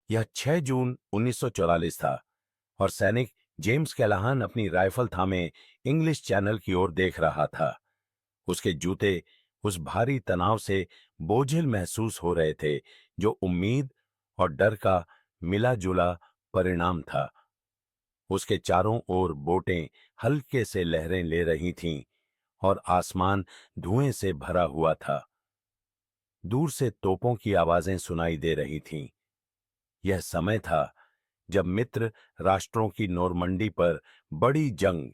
यह 6 जून 1944 था और सैनिक जेम्स कैलाहन अपनी राइफल थामे इंग्लिश चैनल की ओर देख रहा था। उसके जूते उस भारी तनाव से बोझिल महसूस हो रहे थे जो उम्मीद और डर का मिला जुला परिणाम था। उसके चारों ओर बोटें हल्के से लहरें ले रही थीं और आसमान धुएं से भरा हुआ था। दूर से तोपों की आवाजें सुनाई दे रही थीं। यह समय था जब मित्र राष्ट्रों की नोरमंडी पर बड़ी जंग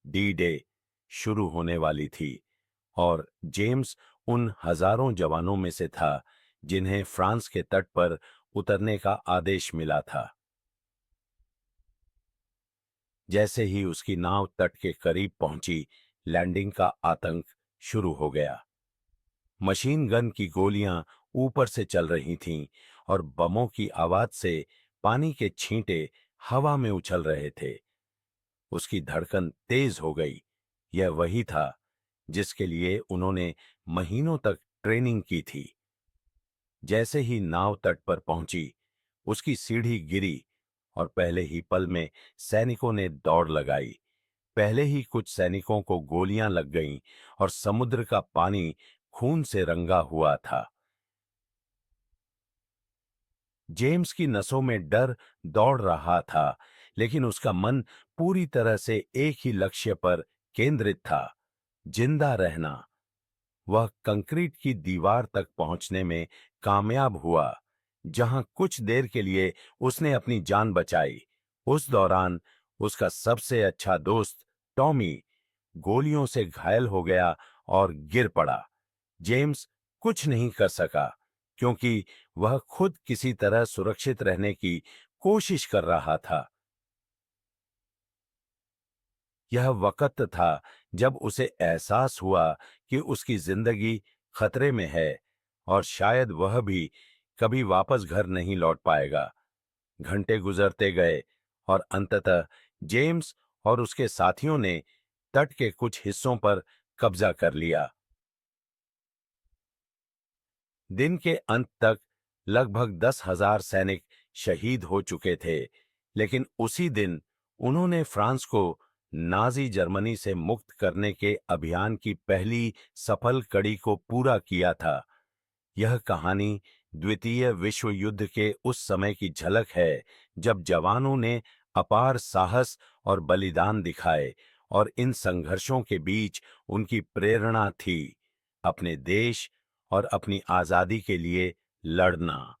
डी डे शुरू होने वाली थी और जेम्स उन हजारों जवानों में से था जिन्हें फ्रांस के तट पर उतरने का आदेश मिला था। जैसे ही उसकी नाव तट के करीब पहुंची, लैंडिंग का आतंक शुरू हो गया। मशीन गन की गोलियां ऊपर से चल रही थीं और बमों की आवाज से पानी के छींटे हवा में उछल रहे थे। उसकी धड़कन तेज हो गई। यह वही था जिसके लिए उन्होंने महीनों तक ट्रेनिंग की थी। जैसे ही नाव तट पर पहुंची, उसकी सीढ़ी गिरी और पहले ही पल में सैनिकों ने दौड़ लगाई। पहले ही कुछ सैनिकों को गोलियां लग गईं और समुद्र का पानी खून से रंगा हुआ था। जेम्स की नसों में डर दौड़ रहा था, लेकिन उसका मन पूरी तरह से एक ही लक्ष्य पर केंद्रित था, जिंदा रहना। वह कंक्रीट की दीवार तक पहुंचने में कामयाब हुआ, जहां कुछ देर के लिए उसने अपनी जान बचाई। उस दौरान उसका सबसे अच्छा दोस्त टॉमी गोलियों से घायल हो गया और गिर पड़ा। जेम्स कुछ नहीं कर सका क्योंकि वह खुद किसी तरह सुरक्षित रहने की कोशिश कर रहा था। यह वक्त था जब उसे एहसास हुआ कि उसकी जिंदगी खतरे में है और शायद वह भी कभी वापस घर नहीं लौट पाएगा। घंटे गुजरते गए और अंततः जेम्स और उसके साथियों ने तट के कुछ हिस्सों पर कब्जा कर लिया। दिन के अंत तक लगभग 10,000 सैनिक शहीद हो चुके थे, लेकिन उसी दिन उन्होंने फ्रांस को नाजी जर्मनी से मुक्त करने के अभियान की पहली सफल कड़ी को पूरा किया था। यह कहानी द्वितीय विश्व युद्ध के उस समय की झलक है जब जवानों ने अपार साहस और बलिदान दिखाए और इन संघर्षों के बीच उनकी प्रेरणा थी अपने देश और अपनी आजादी के लिए लड़ना।